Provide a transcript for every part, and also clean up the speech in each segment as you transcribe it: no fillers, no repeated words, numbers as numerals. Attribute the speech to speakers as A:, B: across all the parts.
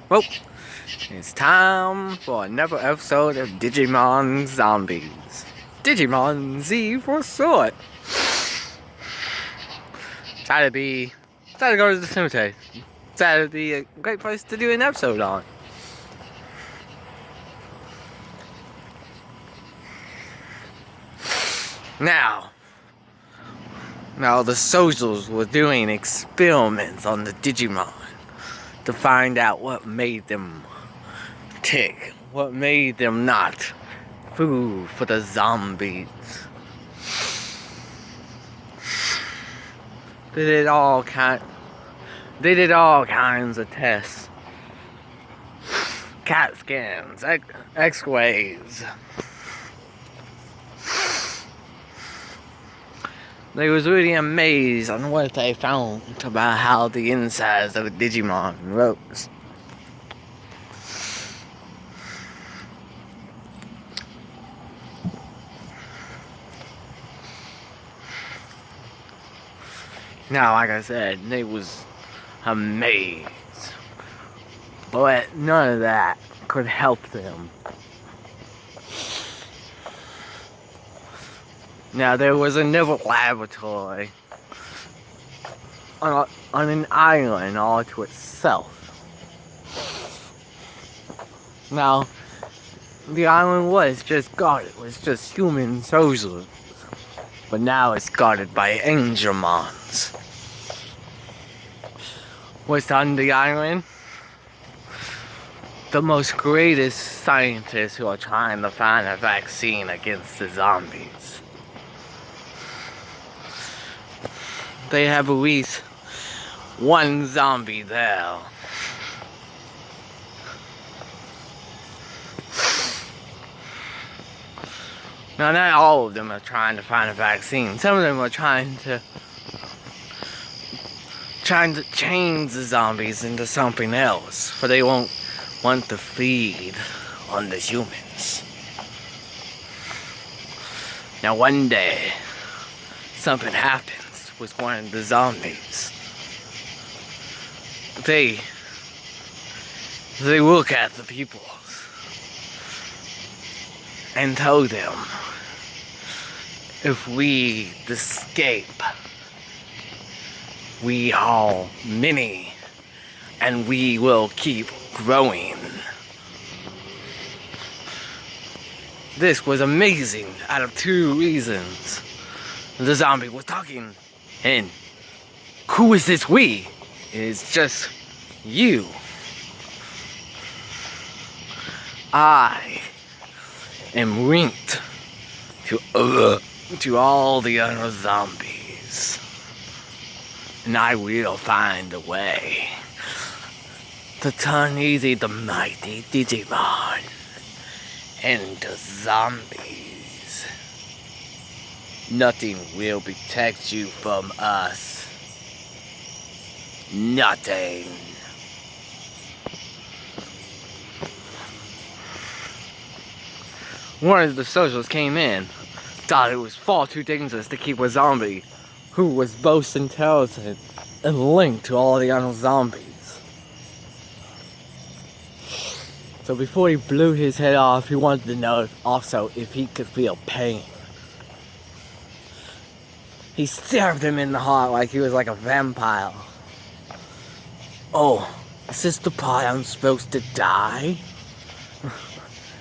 A: Well, it's time for another episode of Digimon Zombies. Digimon Z for short. Decided to go to the cemetery. Decided to be a great place to do an episode on. Now the socials were doing experiments on the Digimon to find out what made them tick, what made them not food for the zombies. They did all kinds of tests. CAT scans, X-rays. They was really amazed on what they found about how the insides of a Digimon works. Now, like I said, they was amazed. But none of that could help them. Now, there was another laboratory on an island all to itself. Now, the island was just guarded, it was just human soldiers. But now it's guarded by Angelmons. What's on the island? The most greatest scientists who are trying to find a vaccine against the zombies. They have at least one zombie there. Now, not all of them are trying to find a vaccine. Some of them are trying to change the zombies into something else, for they won't want to feed on the humans. Now, one day, something happens with one of the zombies. They look at the people and tell them, if we escape, we are many and we will keep growing. This was amazing out of two reasons. The zombie was talking, and who is this we? It's just you. I am linked to all the other zombies, and I will find a way to turn easy the mighty Digimon into zombies. Nothing will protect you from us. Nothing. One of the socials came in, thought it was far too dangerous to keep a zombie who was both intelligent and linked to all the other zombies. So before he blew his head off, he wanted to know also if he could feel pain. He stabbed him in the heart like he was like a vampire. Oh, is this the part I'm supposed to die?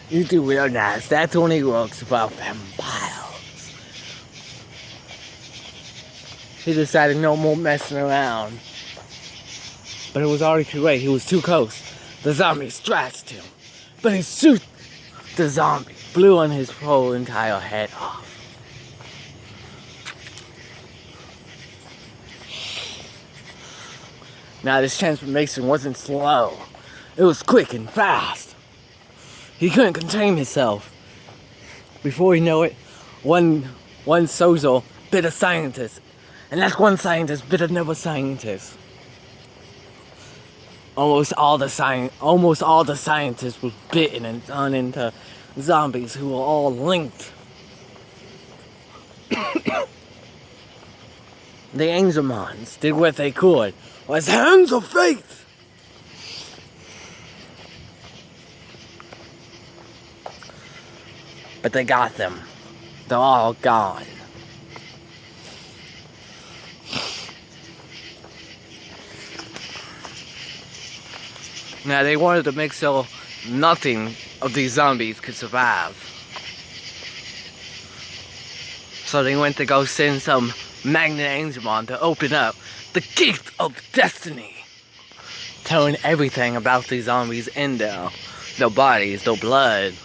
A: You do realize that only works for vampires. He decided no more messing around. But it was already too late, he was too close. The zombie scratched him. But he shoot the zombie, blew on his whole entire head off. Now, this transformation wasn't slow. It was quick and fast. He couldn't contain himself. Before you know it, one social bit a scientist. And that one scientist bit another scientist. Almost all the scientists were bitten and turned into zombies who were all linked. The Angelmons did what they could. Was hands of faith. But they got them. They're all gone. Now they wanted to make so nothing of these zombies could survive. So they went to go send some magnet Angemon to open up the gate of destiny, telling everything about these zombies in there. Their bodies, their blood,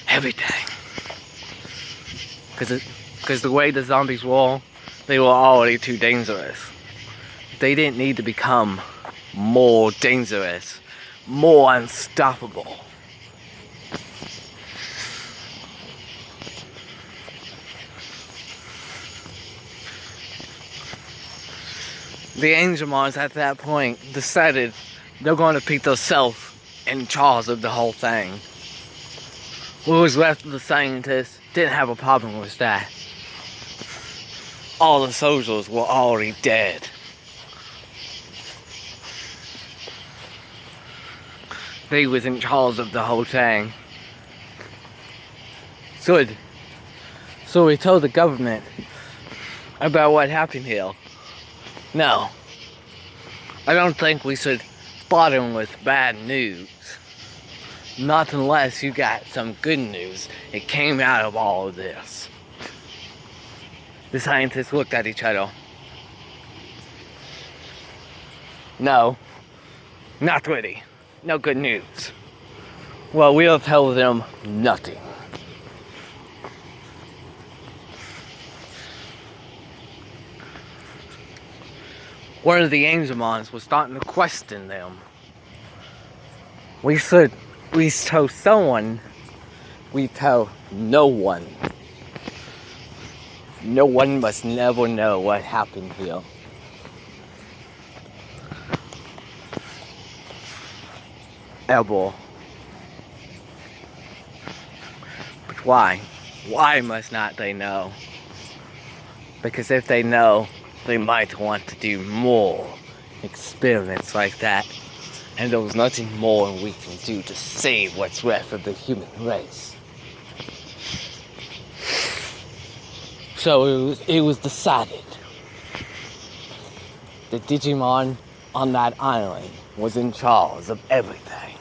A: everything. Because the way the zombies were, they were already too dangerous. They didn't need to become more dangerous, more unstoppable. The Angemons at that point decided they're going to put themselves in charge of the whole thing. What was left of the scientists didn't have a problem with that. All the soldiers were already dead. They was in charge of the whole thing. So we told the government about what happened here. No, I don't think we should bother them with bad news. Not unless you got some good news. It came out of all of this. The scientists looked at each other. No, not really. No good news. Well, we'll tell them nothing. One of the Angemons was starting to question them. We told someone, we tell no one. No one must never know what happened here. Ever. But why? Why must not they know? Because if they know, they might want to do more experiments like that. And there was nothing more we can do to save what's left of the human race. So it was decided that Digimon on that island was in charge of everything.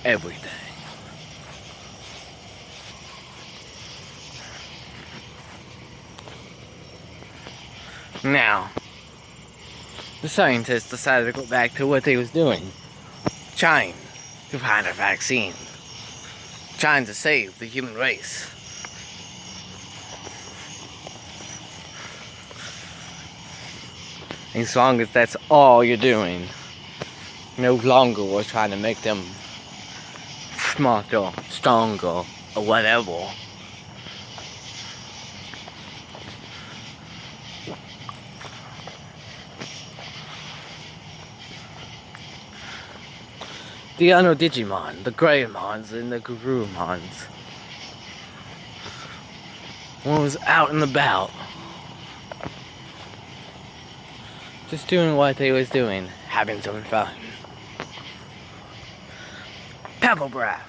A: Everything. Now, the scientists decided to go back to what they was doing. Trying to find a vaccine. Trying to save the human race. As long as that's all you're doing, no longer we're trying to make them smarter, stronger, or whatever. The other Digimon, the Greymons and the Garurumons, one was out and about, just doing what they was doing, having some fun. Pebble Breath.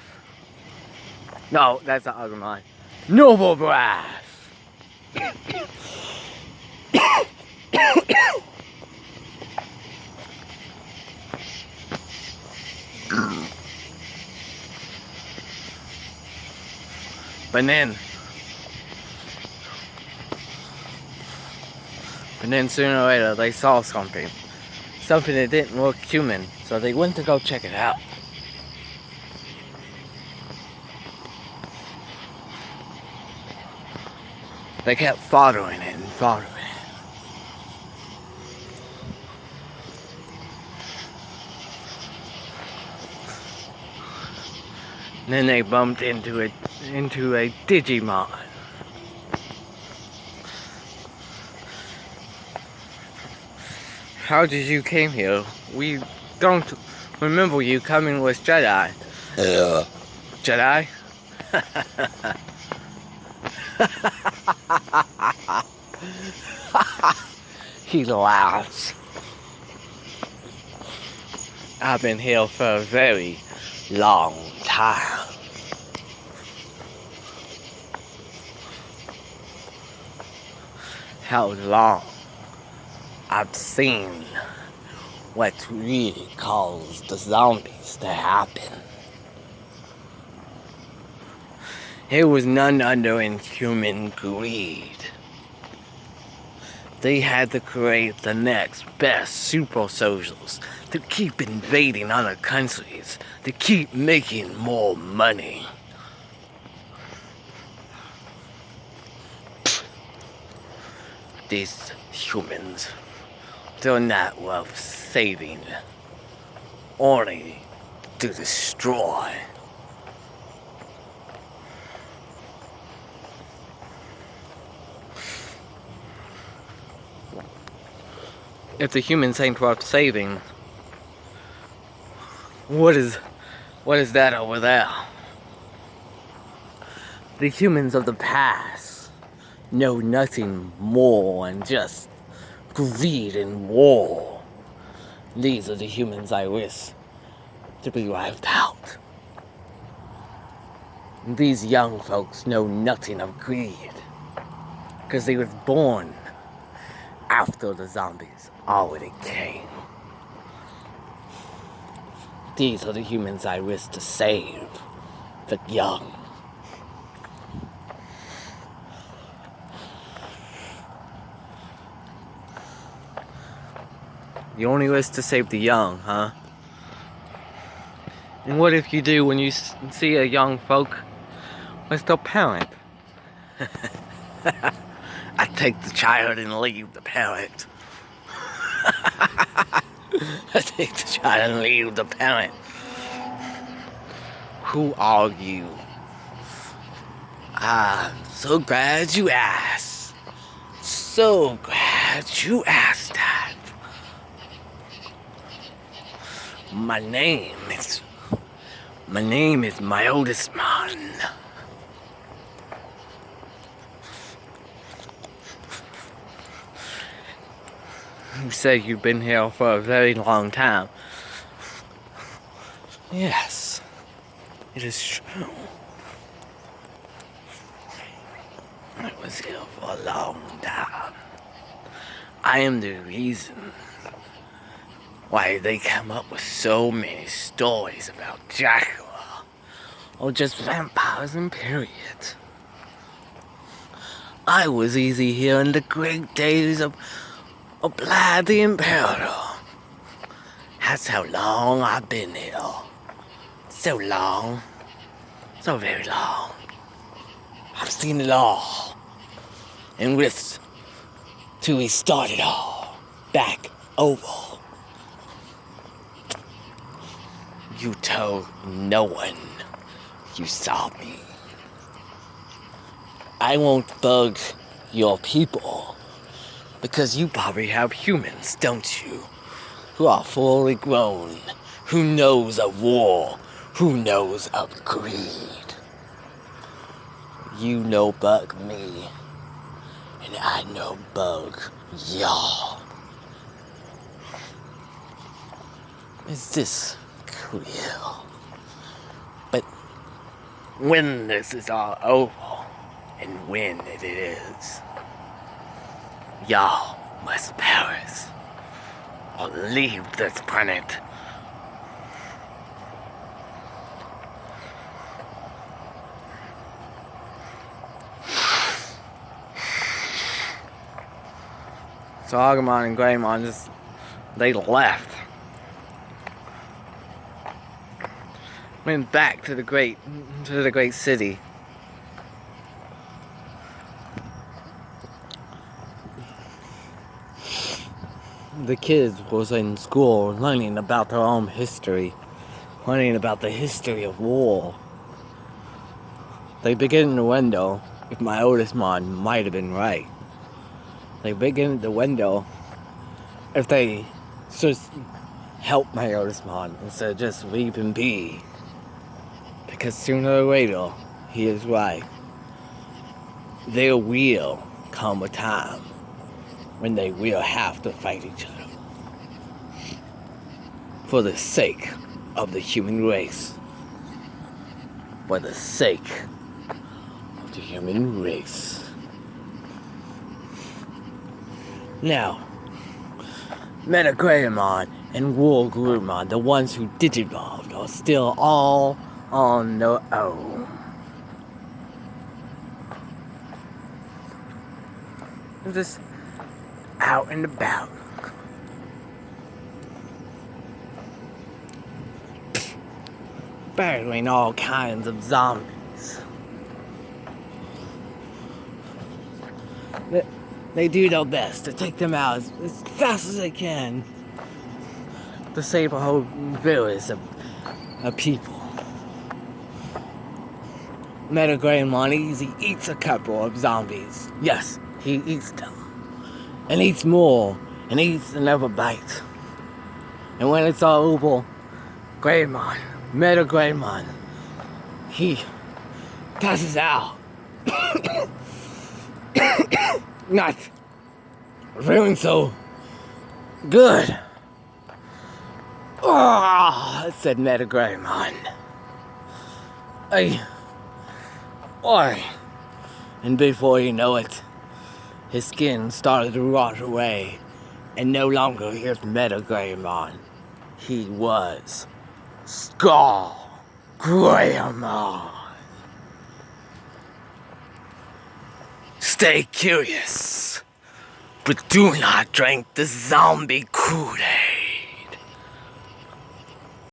A: No, that's the other one. Noble Breath. But then sooner or later they saw something that didn't look human, so they went to go check it out. They kept following it and following it. And then they bumped into a Digimon. How did you came here? We don't remember you coming with Jedi.
B: Yeah.
A: Jedi? He laughs. I've been here for a very long time. How long I've seen what really caused the zombies to happen. It was none other than human greed. They had to create the next best super soldiers to keep invading other countries, to keep making more money. These humans, they're not worth saving, only to destroy. If the humans ain't worth saving, what is that over there? The humans of the past know nothing more than just greed and war. These are the humans I wish to be wiped out. These young folks know nothing of greed, because they was born after the zombies already came. These are the humans I wish to save, the young. You only wish to save the young, huh? And what if you do when you see a young folk with their parent? I take the child and leave the parent. I take the child and leave the parent. Who are you? I'm so glad you asked. So glad you asked that. My name is my oldest man. You say you've been here for a very long time. Yes, it is true. I was here for a long time. I am the reason why they come up with so many stories about Dracula, or just vampires and period. I was easy here in the great days of Vlad the Imperator. That's how long I've been here. So long. So very long. I've seen it all. And with till we start it all back over. You told no one you saw me. I won't bug your people, because you probably have humans, don't you? Who are fully grown, who knows of war, who knows of greed. You know bug me, and I know bug y'all. Is this clear? But when this is all over, and when it is, y'all must perish or leave this planet. So Agumon and Greymon they left. Went back to the great city. The kids was in school learning about their own history, learning about the history of war. They begin in the window, if my oldest mon might have been right. They begin at the window if they just help my oldest mon instead of just leave him be. Because sooner or later, he is right. There will come a time when they will have to fight each other. for the sake of the human race. For the sake of the human race. Now, Metagreymon and Wargreymon, the ones who digivolved, are still all on their own. They're just out and about. Battling all kinds of zombies. They do their best to take them out as fast as they can to save a whole village of people. Metagreymon easy eats a couple of zombies. Yes, he eats them. And eats more. And eats another bite. And when it's all over, Greymon, Metagreymon, he passes out. Not feeling so good. Oh, said Metagreymon. Oi. And before you know it, his skin started to rot away, and no longer here's Metagreymon. He was Greymon. Stay curious, but do not drink the zombie Kool-Aid.